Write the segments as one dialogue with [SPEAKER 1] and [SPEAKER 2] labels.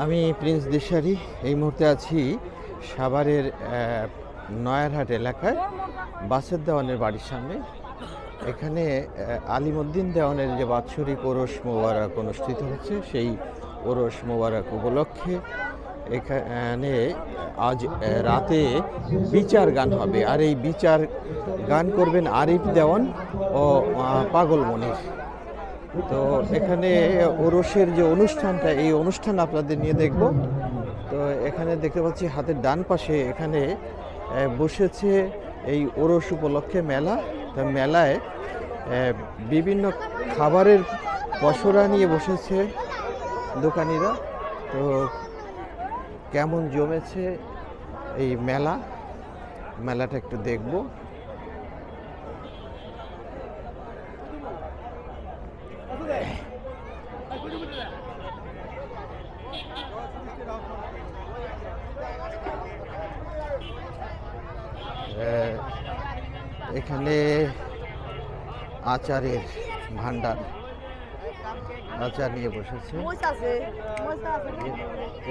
[SPEAKER 1] আমি প্রিন্স দিশারি। এই মুহূর্তে আছি সাভারের নয়ারহাট এলাকায় বাসের দেওয়ানের বাড়ির সামনে। এখানে আলিমুদ্দিন দেওয়ানের যে বাৎসরিক ওরস মোবারক অনুষ্ঠিত হচ্ছে, সেই ওরস মোবারক উপলক্ষে এখানে আজ রাতে বিচার গান হবে। আর এই বিচার গান করবেন আরিফ দেওয়ান ও পাগল মনির। তো এখানে ওরসের যে অনুষ্ঠানটা, এই অনুষ্ঠান আপনাদের নিয়ে দেখব। তো এখানে দেখতে পাচ্ছি হাতের ডান পাশে এখানে বসেছে এই ওরস উপলক্ষে মেলা। তা মেলায় বিভিন্ন খাবারের পসরা নিয়ে বসেছে দোকানিরা। তো কেমন জমেছে এই মেলাটা একটু দেখব। এখানে আচারের ভান্ডার, আচার নিয়ে বসেছে।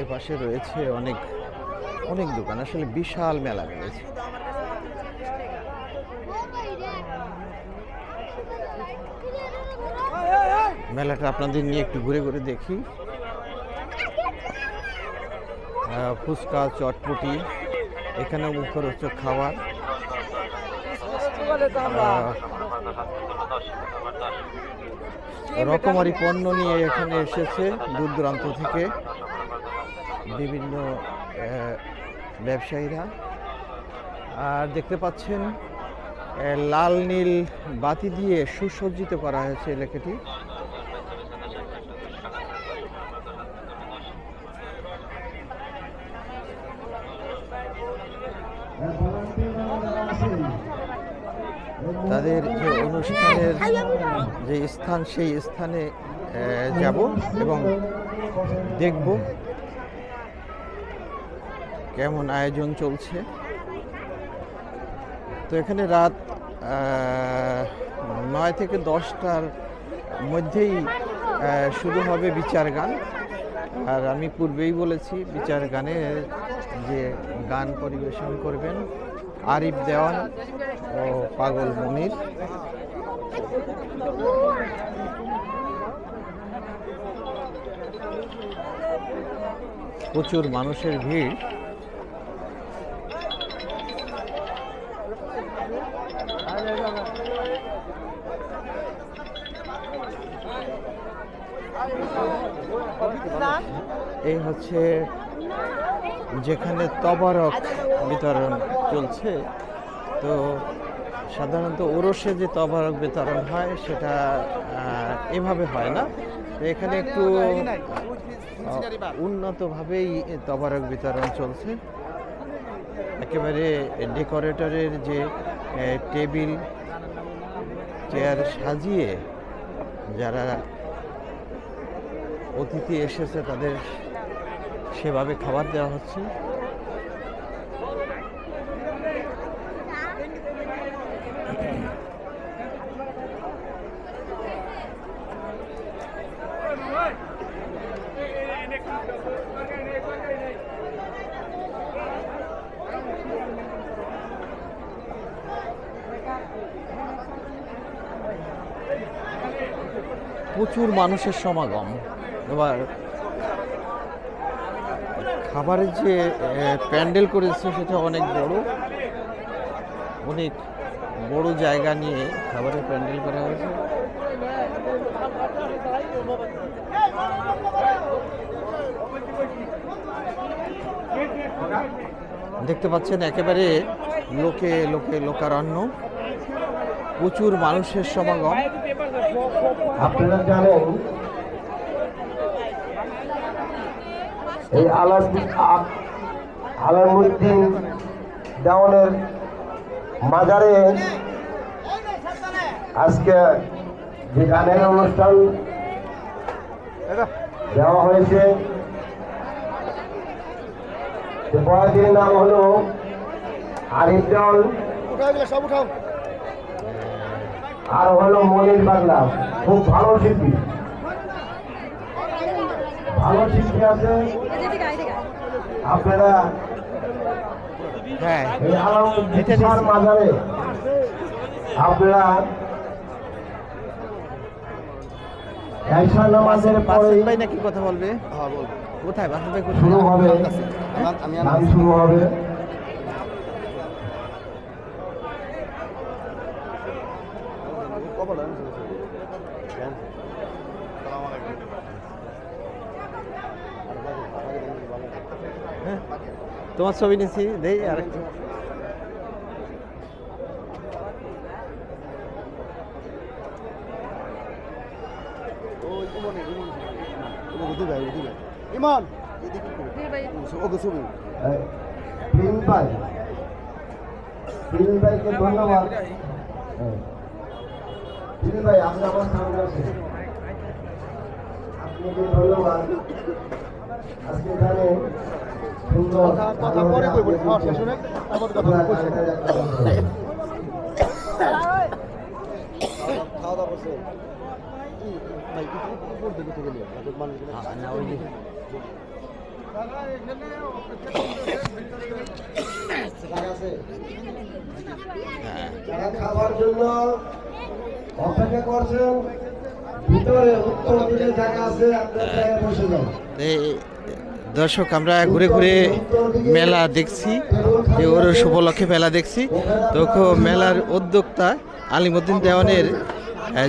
[SPEAKER 1] এর পাশে রয়েছে অনেক অনেক দোকান। আসলে বিশাল মেলা রয়েছে। মেলাটা আপনাদের নিয়ে একটু ঘুরে ঘুরে দেখি। ফুচকা, চটপটি, এখানে মুখরোচক খাবার। রকমারি পণ্য নিয়ে এখানে এসেছে দূর দূরান্ত থেকে বিভিন্ন ব্যবসায়ীরা। আর দেখতে পাচ্ছেন লাল নীল বাতি দিয়ে সুসজ্জিত করা হয়েছে এলাকাটি। তাদের যে অনুষ্ঠানের যে স্থান, সেই স্থানে যাব এবং দেখব কেমন আয়োজন চলছে। তো এখানে রাত 9 থেকে 10টার মধ্যেই শুরু হবে বিচার গান। আর আমি পূর্বেই বলেছি, বিচার গানের যে গান পরিবেশন করবেন আরিফ দেওয়ান ও পাগল মনির। প্রচুর মানুষের ভিড়। এই হচ্ছে যেখানে তবারক বিতরণ চলছে। তো সাধারণত ওরসে যে তবারক বিতরণ হয় সেটা এভাবে হয় না। তো এখানে একটু উন্নতভাবেই তবারক বিতরণ চলছে। একেবারে ডেকোরেটরের যে টেবিল চেয়ার সাজিয়ে যারা অতিথি এসেছে তাদের সেভাবে খাবার দেওয়া হচ্ছে। প্রচুর মানুষের সমাগম। এবার খাবারের যে প্যান্ডেল করেছে সেটা অনেক বড় জায়গা নিয়ে খাবারের প্যান্ডেল করা হয়েছে। দেখতে পাচ্ছেন একেবারে লোকারণ্য, প্রচুর মানুষের সমাগম।
[SPEAKER 2] আপনারা জানেন এই আলামউদ্দিন দেওয়ানের মাজারে আজকে যে গানের অনুষ্ঠান দেওয়া হয়েছে, বয়াতির নাম হলো আরিফ দেওয়ান আর হলো মনির বাংলা। খুব ভালো শিল্পী, ভালো শিক্ষা আছে আপনারা
[SPEAKER 1] হ্যাঁ
[SPEAKER 2] এই আলাউদ্দিন
[SPEAKER 1] এটা
[SPEAKER 2] শাহর
[SPEAKER 1] দিছি।
[SPEAKER 2] মাজারে আপনারা ঈশা নামাজের
[SPEAKER 1] বাসের
[SPEAKER 2] পরেই
[SPEAKER 1] ভাই নাকি কথা বলবে? কোথায় বাসের ভাই কোথায়?
[SPEAKER 2] শুরু হবে গান শুরু হবে
[SPEAKER 1] হ্যাঁ, তোমার ছবি নিছি দেই আরেকটু।
[SPEAKER 3] ইমান
[SPEAKER 2] প্রিন্স ভাই প্রিন্স ভাইকে ধন্যবাদ প্রিন্স ভাই আপনি আমার সামনে আছেন আপনাকে ধন্যবাদ আজকে এখানে সুন্দর
[SPEAKER 3] কথা পরে কইব খাওয়া শেষ হলে তারপর কথা কইছে খাওয়া দাওয়া করছে ভাই উপর দিকে থেকে নিয়ে মানুষ
[SPEAKER 1] না ওই যে
[SPEAKER 2] যারা খাবার জন্য অপেক্ষা করছেন ভিতরে উত্তর দিকে জায়গা আছে আপনার জায়গায় বসে যান
[SPEAKER 1] এই দর্শক আমরা ঘুরে ঘুরে মেলা দেখছি, যে ওরস উপলক্ষে মেলা দেখছি। তো মেলার উদ্যোক্তা আলিমুদ্দিন দেওয়ানের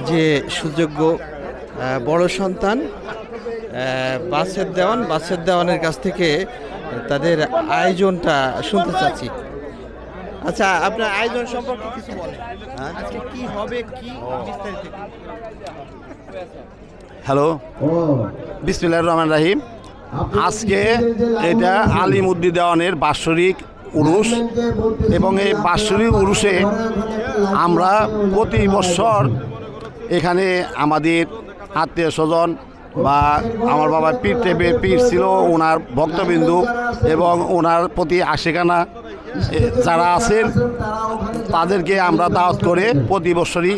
[SPEAKER 1] যে সুযোগ্য বড় সন্তান বাসের দেওয়ানের কাছ থেকে তাদের আয়োজনটা শুনতে চাচ্ছি। আচ্ছা, আপনার আয়োজন সম্পর্কে কিছু বলেন। আজকে কি হবে, কি বিস্তারিত?
[SPEAKER 3] হ্যালো
[SPEAKER 2] ও
[SPEAKER 3] বিসমিল্লাহির রহমানির রহিম। আজকে এটা আলিমুদ্দিন দেওয়ানের বাৎসরিক উরুস এবং এই বাৎসরিক উরুসে আমরা প্রতি বছর এখানে আমাদের আত্মীয় স্বজন বা আমার বাবার পীর ছিল, ওনার ভক্তবিন্দু এবং ওনার প্রতি আশিকানা যারা আছেন তাদেরকে আমরা দাওয়াত করে প্রতি বছরই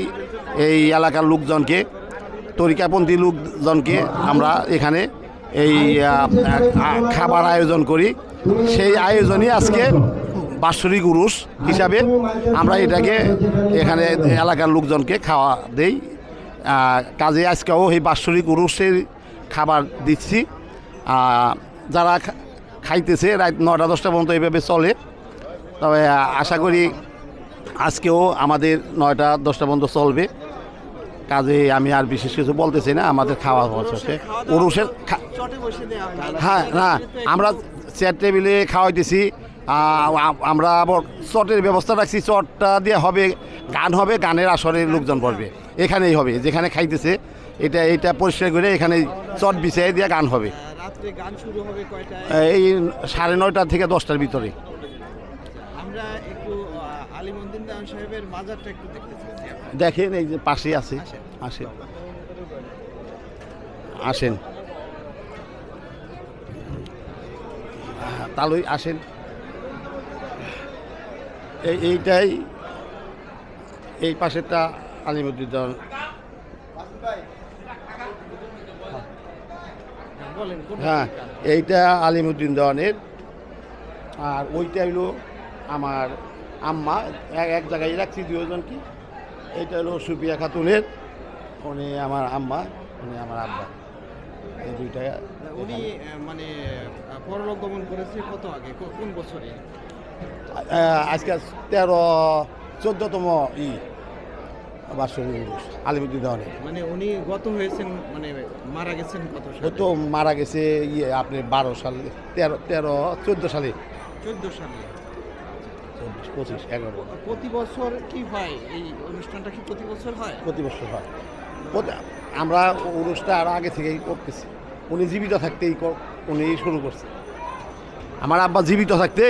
[SPEAKER 3] এই এলাকার লোকজনকে, তরিকাপন্থী লোকজনকে আমরা এখানে এই খাবার আয়োজন করি। সেই আয়োজনই আজকে বাৎসরিক উরুস হিসাবে আমরা এটাকে এখানে এলাকার লোকজনকে খাওয়া দেই। কাজে আজকেও এই বাৎসরিক উরুসের খাবার দিচ্ছি। যারা খাইতেছে রাত 9টা-10টা পর্যন্ত এইভাবে চলে। তবে আশা করি আজকেও আমাদের 9টা-10টা পর্যন্ত চলবে। কাজে আমি আর বিশেষ কিছু বলতেছি না, আমাদের খাওয়া হচ্ছে উরুসের। হ্যাঁ, না আমরা চেয়ার টেবিলে খাওয়াইতেছি। আমরা আবার চটের ব্যবস্থা রাখছি, চটটা দিয়ে হবে গান হবে, গানের আসরে লোকজন পড়বে এখানেই হবে, যেখানে খাইতেছে এটা পরিষ্কার করে এখানে চট বিছিয়ে দিয়ে গান হবে।
[SPEAKER 1] রাত্রে গান শুরু হবে কয়টায়?
[SPEAKER 3] এই 9:30 থেকে 10টার ভিতরে।
[SPEAKER 1] আমরা একটু আলিমুদ্দিন দেওয়ান সাহেবের মাজারটা একটু দেখতে চাচ্ছি।
[SPEAKER 3] দেখেন এই যে পাশেই আছে, আসেন আসেন তাহলে আসেন। এইটাই এই পাশেরটা আলিমুদ্দিন দেওয়ান।
[SPEAKER 1] বলেন
[SPEAKER 3] হ্যাঁ, এইটা আলিমুদ্দিন দেওয়ানের, আর ওইটা হলো আমার আম্মা। এক জায়গায় রাখছি দুজন কি। এইটা হলো সুপিয়া খাতুনের, উনি আমার আম্মা, উনি আমার আব্বা। এই দুইটা
[SPEAKER 1] উনি মানে পরলোক গমন করেছে কত আগে, কোন বছরে?
[SPEAKER 3] আজকে 13-14তম বাৎসরিক উরুস আলিমুদ্দিন দেওয়ানের।
[SPEAKER 1] মানে উনি গত হয়েছেন, মানে মারা গেছেন কত
[SPEAKER 3] ও
[SPEAKER 1] সালে?
[SPEAKER 3] তো মারা গেছে আপনি 12 সালে, 14 সালে,
[SPEAKER 1] 14 সালে।
[SPEAKER 3] 25, 11
[SPEAKER 1] প্রতি বছর কি হয় এই অনুষ্ঠানটা? কি প্রতি বছর হয়?
[SPEAKER 3] প্রতি বছর হয়। আমরা উরুসটা আরও আগে থেকেই করতেছি। উনি জীবিত থাকতেই উনি শুরু করছে। আমার আব্বা জীবিত থাকতে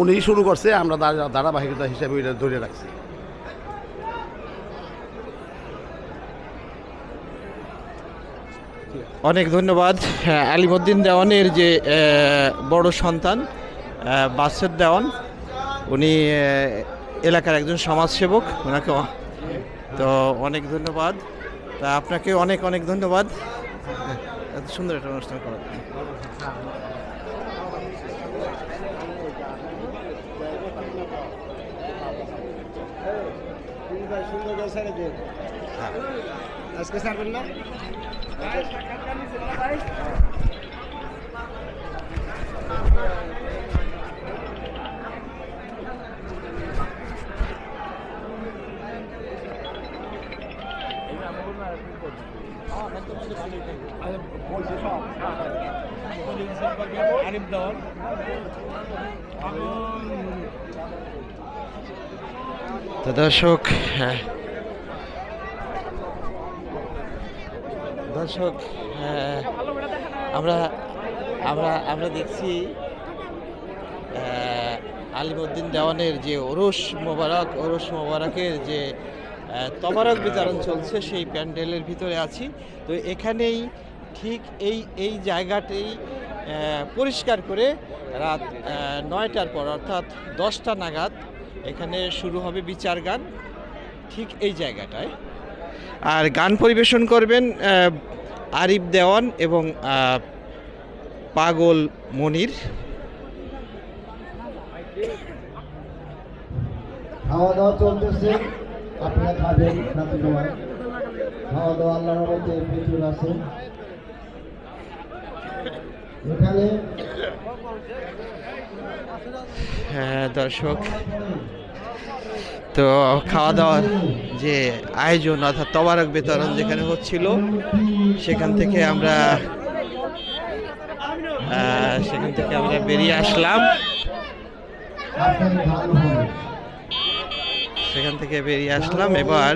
[SPEAKER 3] উনিই শুরু করছে, আমরা ধারাবাহিকতা হিসাবে এটা ধরে রাখছি।
[SPEAKER 1] অনেক ধন্যবাদ আলিমুদ্দিন দেওয়ানের যে বড় সন্তান বাসের দেওয়ান, উনি এলাকার একজন সমাজসেবক। ওনাকে তো অনেক ধন্যবাদ। তা আপনাকে অনেক অনেক ধন্যবাদ। এত সুন্দর একটা অনুষ্ঠান করার জন্য।
[SPEAKER 2] আজকে ছাড়বেন না?
[SPEAKER 1] তো দর্শক, আমরা আমরা আমরা দেখছি আলিমউদ্দিন দেওয়ানের যে ওরস মোবারকের যে তবারক বিতরণ চলছে সেই প্যান্ডেলের ভিতরে আছি। তো এখানেই ঠিক এই জায়গাতেই পরিষ্কার করে রাত 9টার পর অর্থাৎ 10টা নাগাদ এখানে শুরু হবে বিচার গান, ঠিক এই জায়গাটায়। আর গান পরিবেশন করবেন আরিফ দেওয়ান এবং পাগল মনির।
[SPEAKER 2] খাওয়া দাওয়া চলতেছে, আপনারা খাবেন রাতে সময়। খাওয়া দাওয়া আল্লাহর রহমতে প্রচুর আছে এখানে।
[SPEAKER 1] হ্যাঁ দর্শক, তো খাওয়া দাওয়ার যে আয়োজন অর্থাৎ তবারক বিতরণ যেখানে হচ্ছিল সেখান থেকে আমরা বেরিয়ে আসলাম। এবার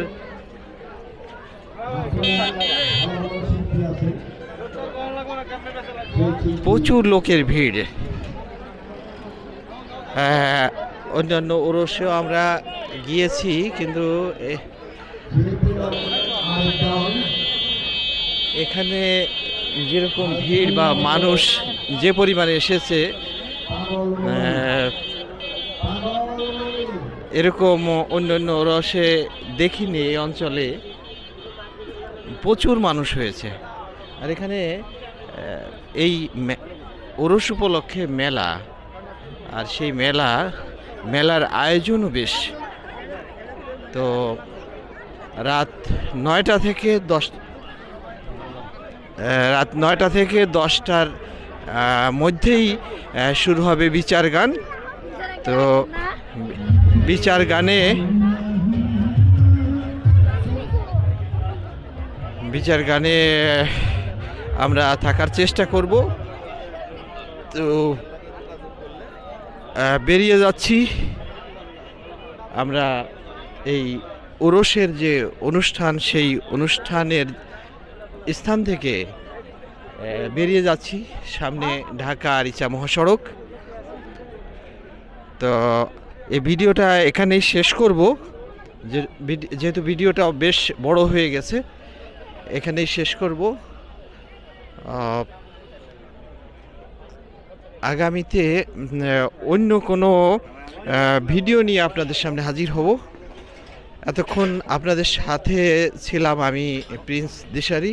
[SPEAKER 1] প্রচুর লোকের ভিড়। অন্যান্য ওরসেও আমরা গিয়েছি, কিন্তু এখানে যেরকম ভিড় বা মানুষ যে পরিমাণে এসেছে এরকম অন্যান্য ওরসে দেখিনি। এই অঞ্চলে প্রচুর মানুষ হয়েছে। আর এখানে এই ওরস উপলক্ষে মেলা, আর সেই মেলার আয়োজনও বেশ। তো রাত 9টা থেকে 10টার মধ্যেই শুরু হবে বিচার গান। তো বিচার গানে আমরা থাকার চেষ্টা করব। তো বেরিয়ে যাচ্ছি আমরা এই ওরসের যে অনুষ্ঠান সেই অনুষ্ঠানের স্থান থেকে বেরিয়ে যাচ্ছি। সামনে ঢাকা আরিচা মহাসড়ক। তো এই ভিডিওটা এখানেই শেষ করব, যেহেতু ভিডিওটা বেশ বড় হয়ে গেছে, এখানেই শেষ করব। আগামীতে অন্য কোনো ভিডিও নিয়ে আপনাদের সামনে হাজির হব। এতক্ষণ আপনাদের সাথে ছিলাম আমি প্রিন্স দিশারি।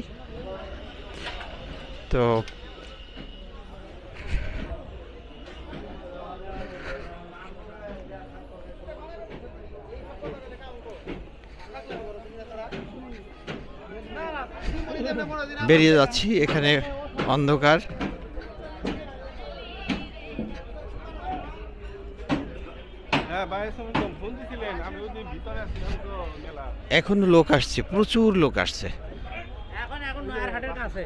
[SPEAKER 1] তো বেরিয়ে যাচ্ছি, এখানে অন্ধকার। এখনো লোক আসছে, প্রচুর লোক আসছে।
[SPEAKER 4] এখন নয়ারহাটের কাছে